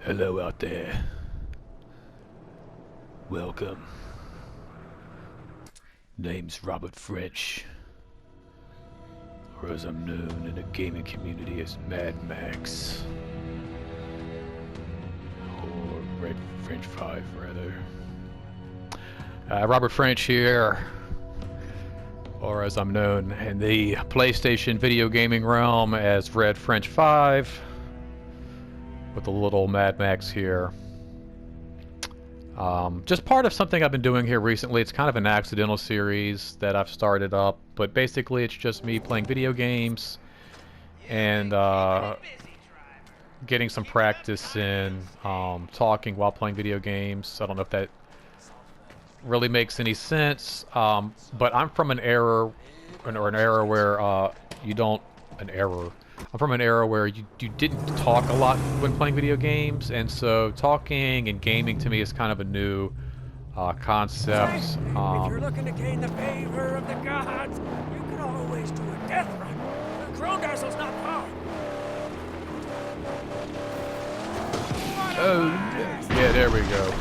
Hello out there. Welcome. Name's Robert French, or as I'm known in the gaming community as Mad Max. Or Red French 5, rather. Robert French here, or as I'm known in the PlayStation video gaming realm as Red French 5, with a little Mad Max here. Just part of something I've been doing here recently. It's kind of an accidental series that I've started up, but basically it's just me playing video games and getting some practice in talking while playing video games. I don't know if that really makes any sense, but I'm from an era, where you don't... I'm from an era where you didn't talk a lot when playing video games, and so talking and gaming to me is kind of a new concept. If you're looking to gain the favor of the gods, you can always do a death run. The Krondarsel's not far. Oh, yeah, there we go.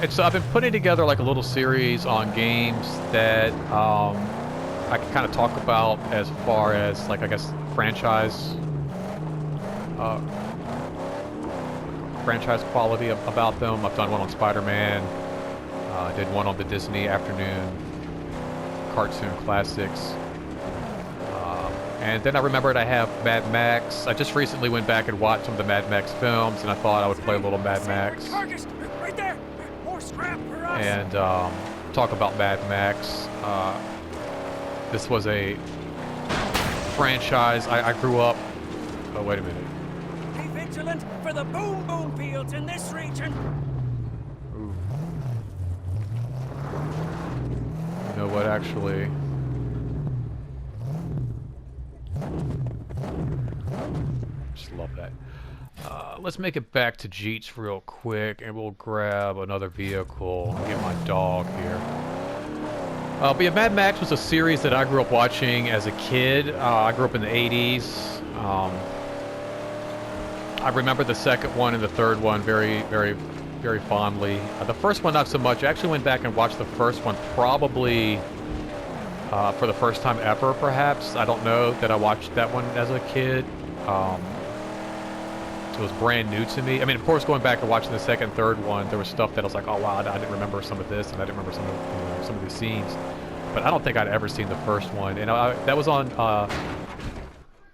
And so I've been putting together like a little series on games that I can kind of talk about as far as, like, I guess, franchise quality about them. I've done one on Spider-Man. I did one on the Disney afternoon cartoon classics. And then I remembered I have Mad Max. I just recently went back and watched some of the Mad Max films, and I thought I would play a little Mad Max. Right there. More scrap for us. And talk about Mad Max. This was a franchise. I grew up... Oh, wait a minute. Be vigilant for the boom boom fields in this region. Ooh. You know what, actually... Just love that. Let's make it back to Jeets real quick, and we'll grab another vehicle and get my dog here. But yeah, Mad Max was a series that I grew up watching as a kid. I grew up in the 80s. I remember the second one and the third one very, very, very fondly. The first one, not so much. I actually went back and watched the first one probably for the first time ever, perhaps. I don't know that I watched that one as a kid. It was brand new to me. I mean, of course, going back and watching the second and third one, there was stuff that I was like, oh wow, I didn't remember some of this, and I didn't remember some of some of these scenes. But I don't think I'd ever seen the first one, and that was on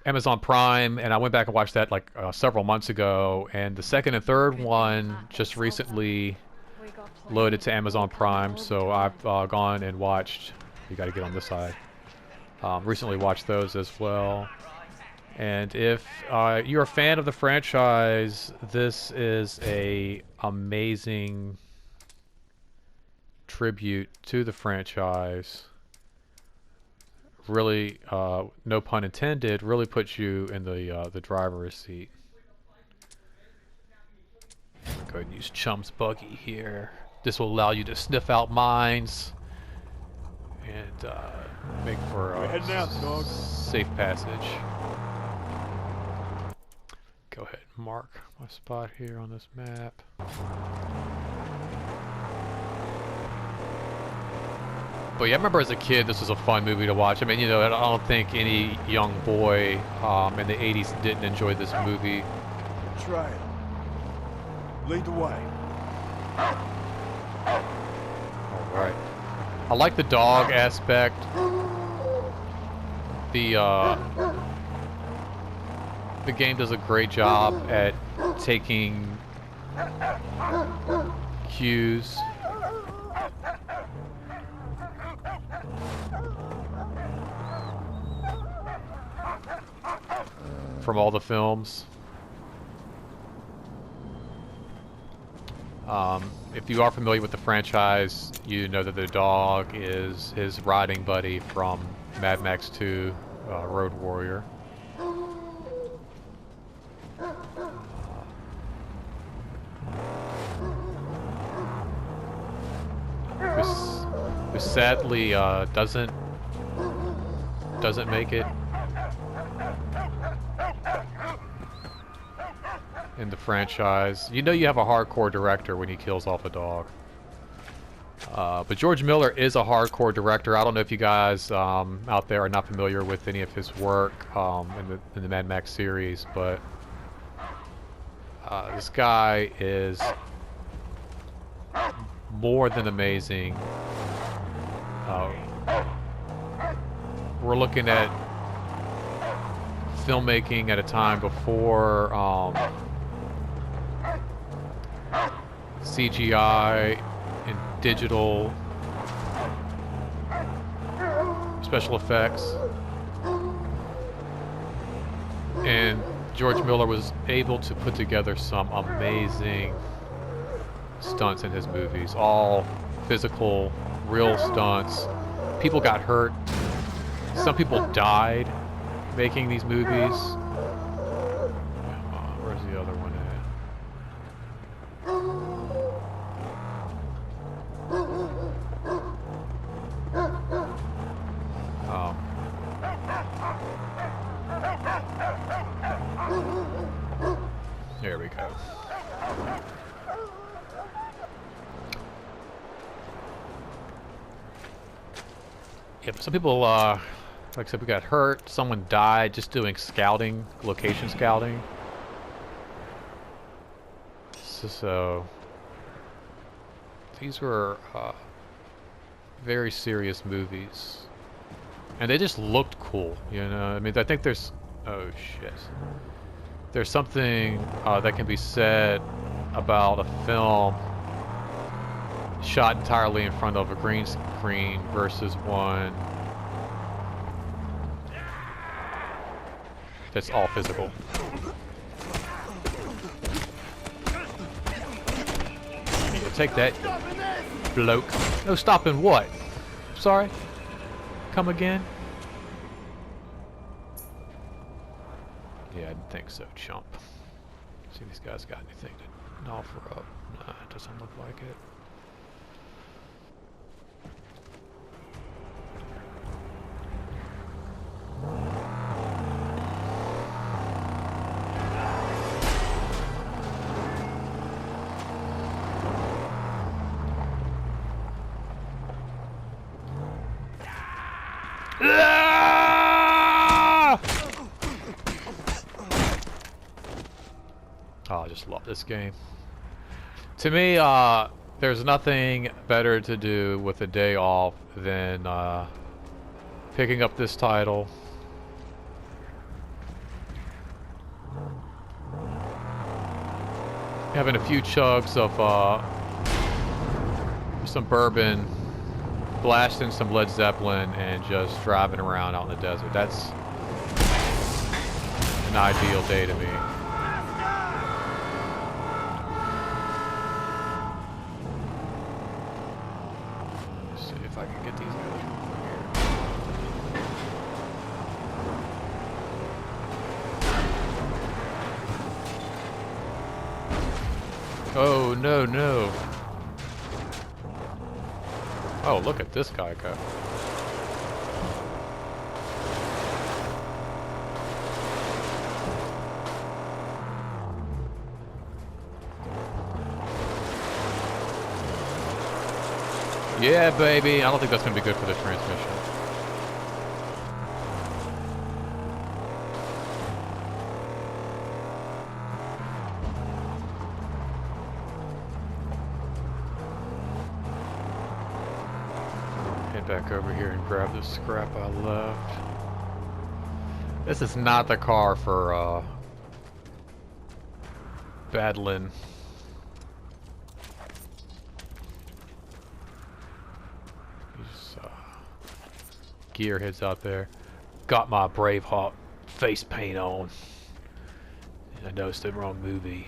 Amazon Prime, and I went back and watched that like several months ago. And the second and third one just recently loaded to Amazon Prime, so I've gone and watched. You got to get on this side. Recently watched those as well. And if you're a fan of the franchise, this is a amazing tribute to the franchise. Really, no pun intended, really puts you in the driver's seat. Go ahead and use Chum's buggy here. This will allow you to sniff out mines and make for a safe passage. Go ahead and mark my spot here on this map. But yeah, I remember as a kid this was a fun movie to watch. I mean, you know, I don't think any young boy in the 80s didn't enjoy this movie. Try it. Lead the way. Alright. I like the dog aspect. The game does a great job at taking cues from all the films. If you are familiar with the franchise, you know that the dog is his riding buddy from Mad Max 2, Road Warrior. Who sadly doesn't make it in the franchise. You know you have a hardcore director when he kills off a dog. But George Miller is a hardcore director. I don't know if you guys out there are not familiar with any of his work in the Mad Max series, but this guy is more than amazing. We're looking at filmmaking at a time before CGI and digital special effects, and George Miller was able to put together some amazing stunts in his movies, all physical, real stunts. People got hurt. Some people died making these movies. Where's the other one at? There we go. Yep, some people, like I said, we got hurt. Someone died just doing scouting, location scouting. So these were very serious movies, and they just looked cool. You know, I mean, I think there's, oh shit, there's something that can be said about a film shot entirely in front of a green screen versus one that's all physical. You take that, bloke. No stopping what? Sorry? Come again? Yeah, I didn't think so, chump. See if these guys got anything to offer up. Nah, it doesn't look like it. Oh, I just love this game. To me, there's nothing better to do with a day off than picking up this title, having a few chugs of some bourbon, blasting some Led Zeppelin, and just driving around out in the desert. That's an ideal day to me. Let's see if I can get these guys over here. Oh, no, no. Oh, look at this guy go. Yeah, baby. I don't think that's going to be good for the transmission. Head back over here and grab the scrap I left. This is not the car for battling. Gearheads out there. Got my Braveheart face paint on. And I noticed the wrong movie.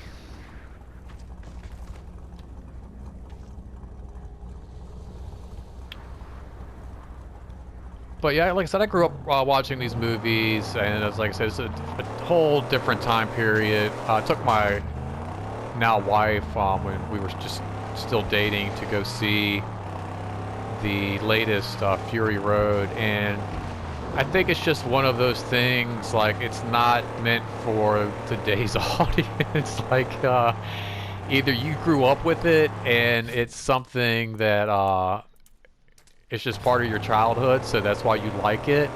But yeah, like I said, I grew up watching these movies, and it's like I said, it's a whole different time period. I took my now wife when we were just still dating to go see the latest Fury Road, and I think it's just one of those things, like, it's not meant for today's audience. Like, either you grew up with it and it's something that, it's just part of your childhood, so that's why you like it.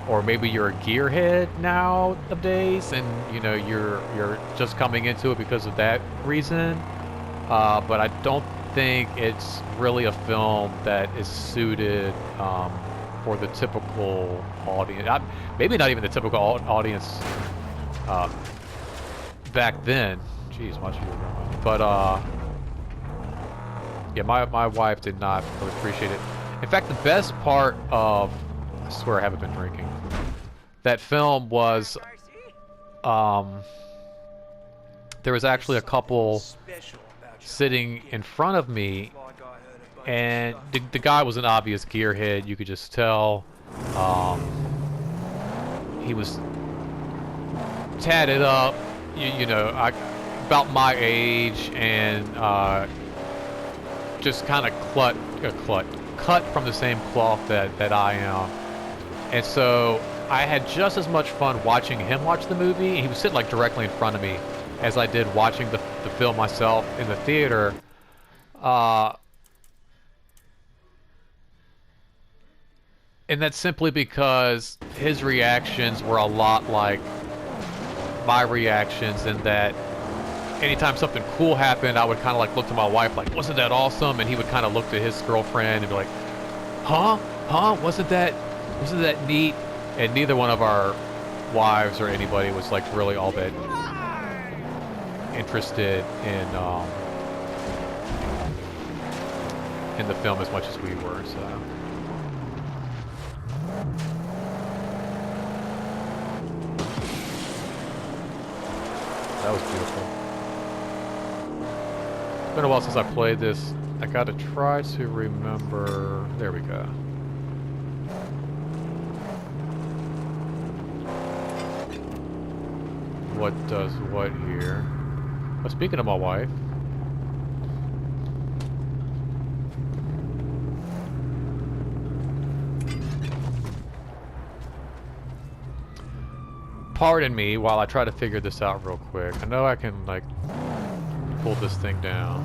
Or maybe you're a gearhead nowadays and, you know, you're just coming into it because of that reason. But I don't think it's really a film that is suited, for the typical audience. Maybe not even the typical audience back then. Jeez, why don't you go? But yeah, my wife did not really appreciate it. In fact, the best part of, I swear I haven't been drinking, that film was, there was actually a couple sitting in front of me, and the guy was an obvious gearhead. You could just tell. He was tatted up, you know, about my age, and just kind of cut from the same cloth that I am. And so I had just as much fun watching him watch the movie. He was sitting like directly in front of me as I did watching the film myself in the theater. And that's simply because his reactions were a lot like my reactions, in that anytime something cool happened, I would kind of like look to my wife like, wasn't that awesome? And he would kind of look to his girlfriend and be like, huh? Wasn't that neat? And neither one of our wives or anybody was like really all that interested in the film as much as we were, so. That was beautiful. It's been a while since I played this. I gotta try to remember. There we go. What does what here? Well, speaking of my wife. Pardon me while I try to figure this out real quick. I know I can, like, pull this thing down.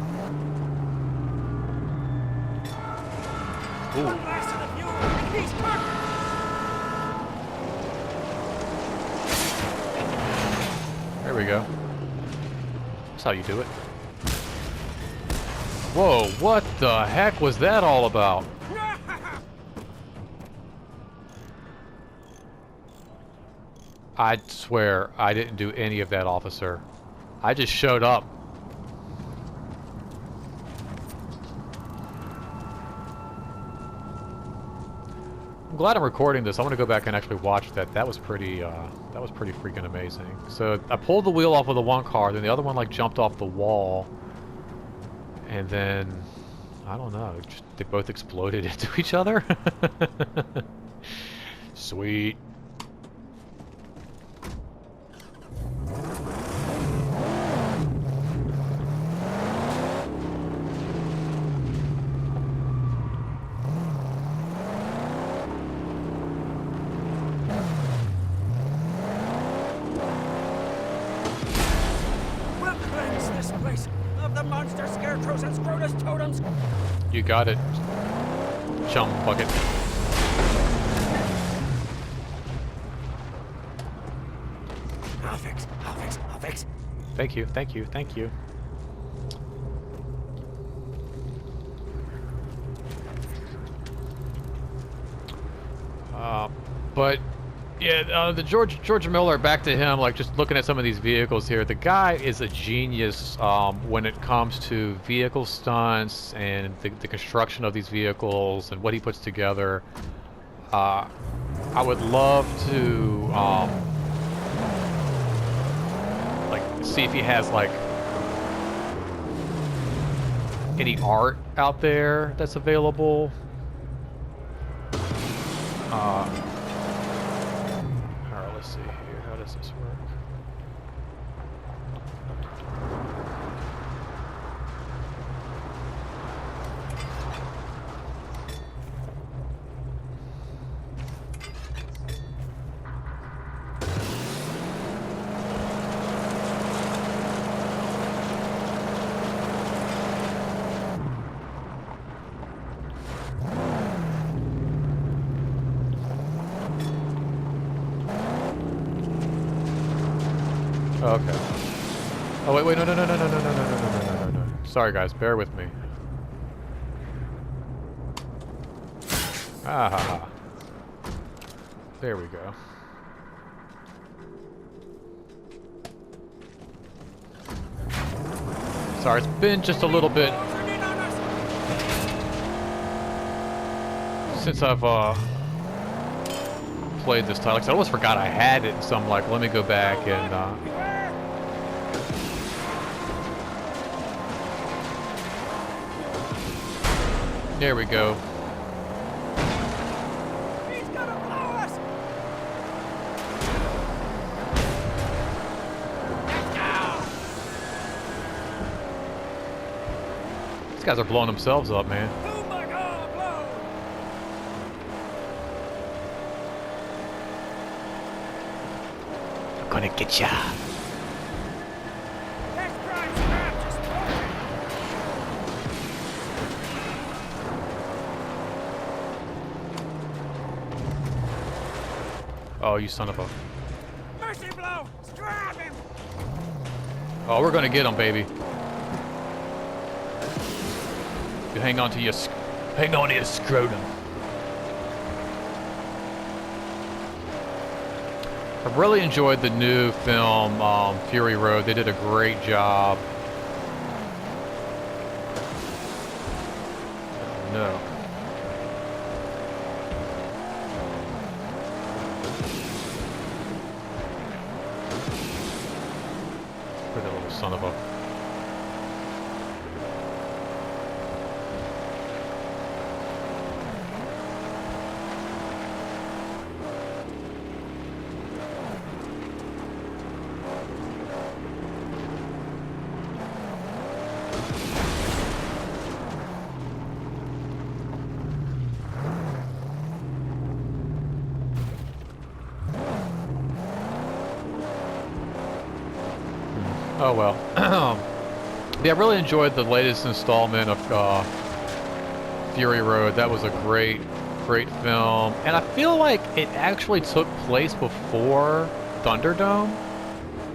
Ooh. There we go. That's how you do it. Whoa, what the heck was that all about? I swear I didn't do any of that, officer. I just showed up. I'm glad I'm recording this. I want to go back and actually watch that. That was pretty freaking amazing. So I pulled the wheel off of the one car, then the other one like jumped off the wall, and then I don't know, they both exploded into each other. Sweet. You got it, chum bucket. I'll fix. Thank you. But yeah, the George Miller, back to him, like just looking at some of these vehicles here, the guy is a genius when it comes to vehicle stunts and the construction of these vehicles and what he puts together. I would love to like see if he has like any art out there that's available. Let's see here. How does this work? Oh, okay. Oh wait, wait, no, no, no, no, no, no, no, no, no, no, no, no, no. Sorry guys, bear with me. Ah ha ha. There we go. Sorry, it's been just a little bit since I've played this title. 'Cause I almost forgot I had it, so I'm like, let me go back and there we go. He's gonna blow us! These guys are blowing themselves up, man. Oh my God, blow! I'm gonna get ya. That's right, crap, just talking. Oh, you son of a... Mercy blow! Grab him! Oh, we're gonna get him, baby. You hang on to your scrotum. I've really enjoyed the new film, Fury Road. They did a great job. Oh, no. For that little son of a... Oh well. Yeah, I really enjoyed the latest installment of Fury Road. That was a great film. And I feel like it actually took place before Thunderdome.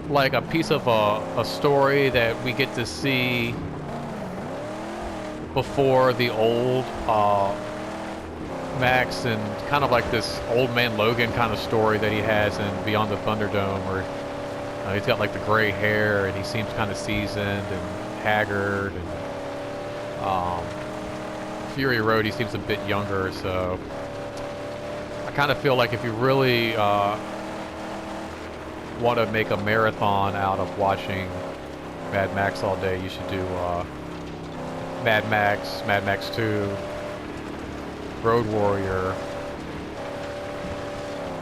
Like a piece of a story that we get to see before the old Max, and kind of like this old man Logan kind of story that he has in Beyond the Thunderdome, where he's got like the gray hair and he seems kind of seasoned and haggard, and Fury Road he seems a bit younger, so I kind of feel like if you really want to make a marathon out of watching Mad Max all day, you should do Mad Max 2, Road Warrior,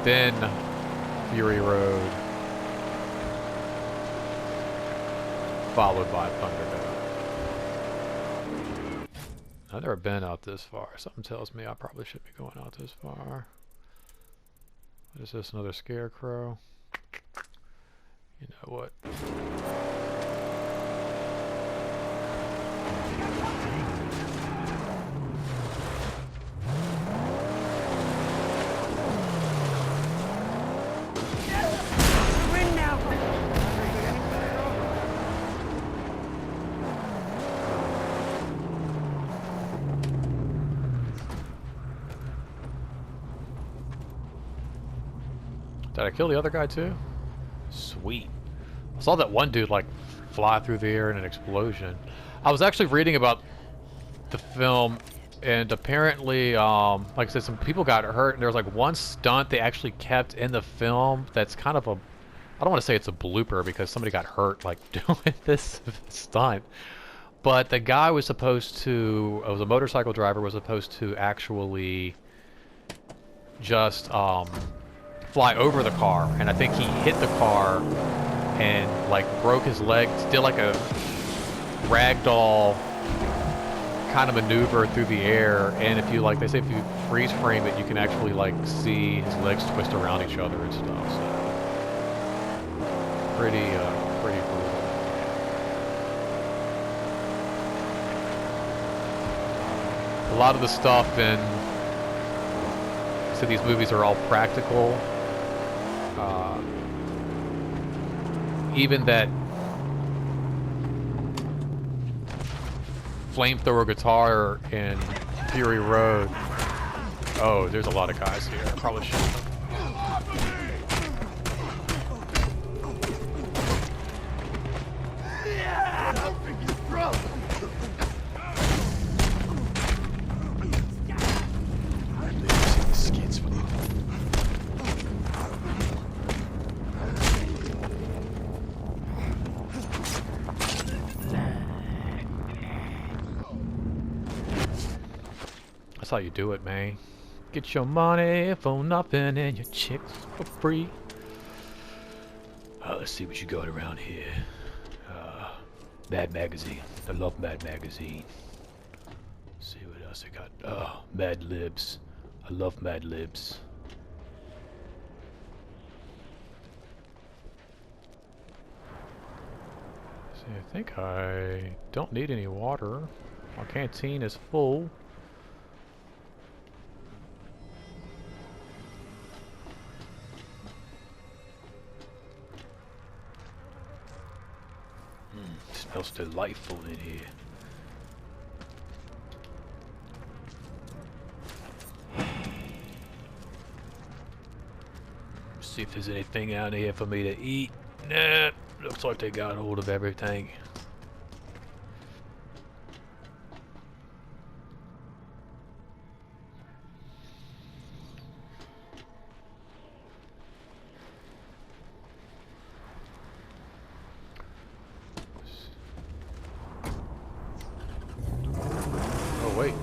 then Fury Road, followed by Thunderdome. I've never been out this far. Something tells me I probably shouldn't be going out this far. What is this, another scarecrow? You know what? Win now! Did I kill the other guy too? Sweet. I saw that one dude like fly through the air in an explosion. I was actually reading about the film, and apparently, like I said, some people got hurt, and there was like one stunt they actually kept in the film that's kind of a, I don't want to say it's a blooper because somebody got hurt like doing this stunt, but the guy was supposed to, it was a motorcycle driver, was supposed to actually just fly over the car, and I think he hit the car and like broke his leg, did like a ragdoll kind of maneuver through the air, and if you like, they say if you freeze frame it, you can actually like see his legs twist around each other and stuff, so pretty cool. A lot of the stuff in, so these movies are all practical. even that flamethrower guitar in Fury Road. Oh, there's a lot of guys here. I probably should. That's how you do it, man. Get your money for nothing and your chicks for free. Let's see what you got around here. Mad Magazine. I love Mad Magazine. Let's see what else I got. Oh, Mad Libs. I love Mad Libs. See, I think I don't need any water. My canteen is full. Smells delightful in here. See if there's anything out here for me to eat. Nah, looks like they got hold of everything. Wait.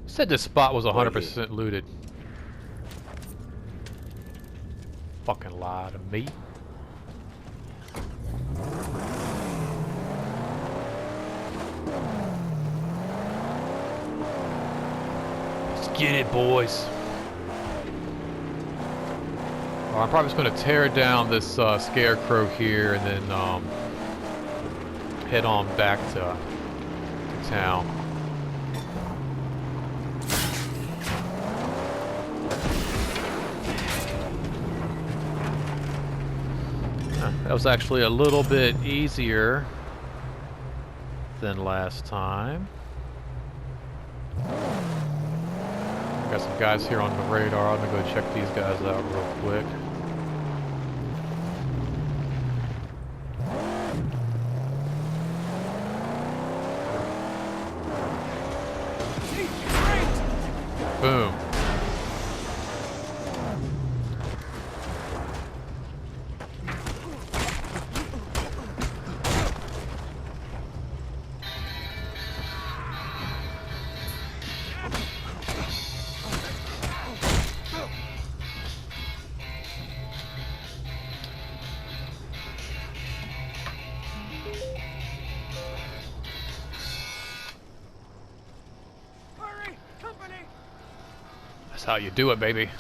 Said this spot was 100% looted. Fucking lie to me. Let's get it, boys. Well, I'm probably just going to tear down this scarecrow here and then head on back to town. That was actually a little bit easier than last time. Got some guys here on the radar. I'm gonna go check these guys out real quick. Boom. That's how you do it, baby.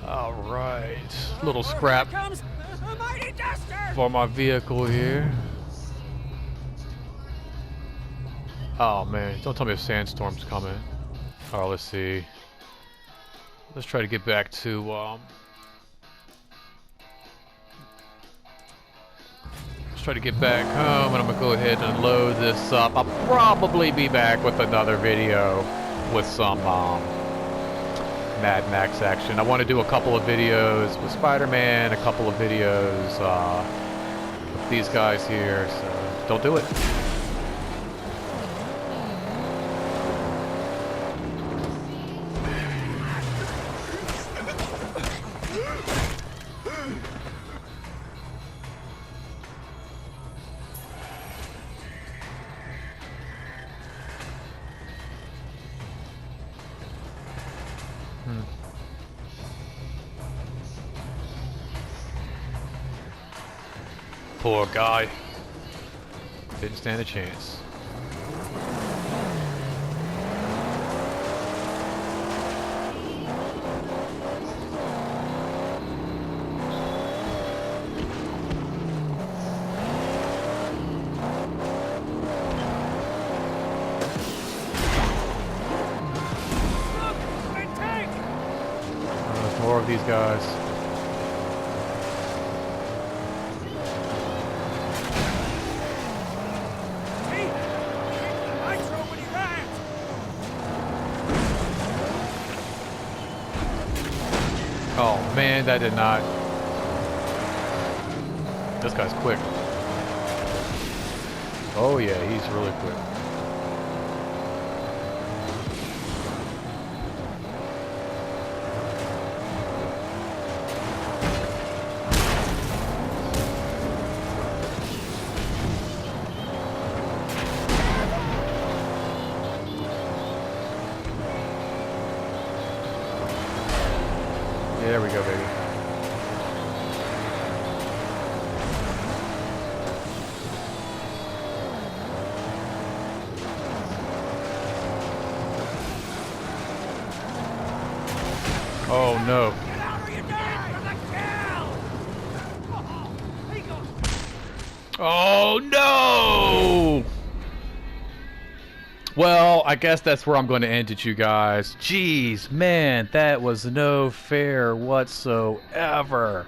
Alright, little scrap for my vehicle here. Oh man, don't tell me a sandstorm's coming. Alright, let's see. Let's try to get back to, let's try to get back home, and I'm gonna go ahead and load this up. I'll probably be back with another video with some, Mad Max action. I want to do a couple of videos with Spider-Man, a couple of videos with these guys here, so don't do it. Poor guy. Didn't stand a chance. There's more of these guys. Oh man, that did not. This guy's quick. Oh yeah, he's really quick. There we go, baby. Oh no. Get out or you die for the kill! Oh no! Well, I guess that's where I'm going to end it, you guys. Jeez, man, that was no fair whatsoever.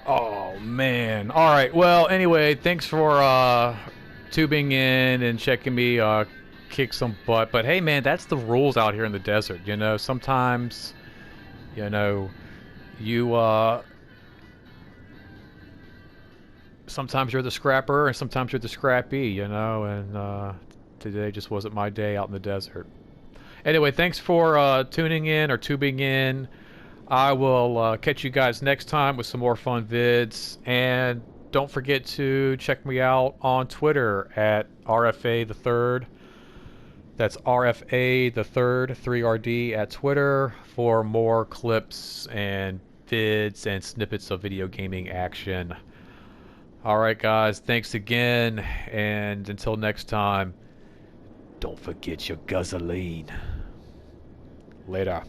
Oh, man. All right, well, anyway, thanks for tubing in and checking me kick some butt. But, hey, man, that's the rules out here in the desert, you know. Sometimes, you know, sometimes you're the scrapper and sometimes you're the scrappy, you know, and today just wasn't my day out in the desert. Anyway, thanks for tuning in or tubing in. I will catch you guys next time with some more fun vids. And don't forget to check me out on Twitter at RFA the Third. That's RFA the Third, 3RD at Twitter for more clips and vids and snippets of video gaming action. Alright guys, thanks again, and until next time, don't forget your guzzolene. Later.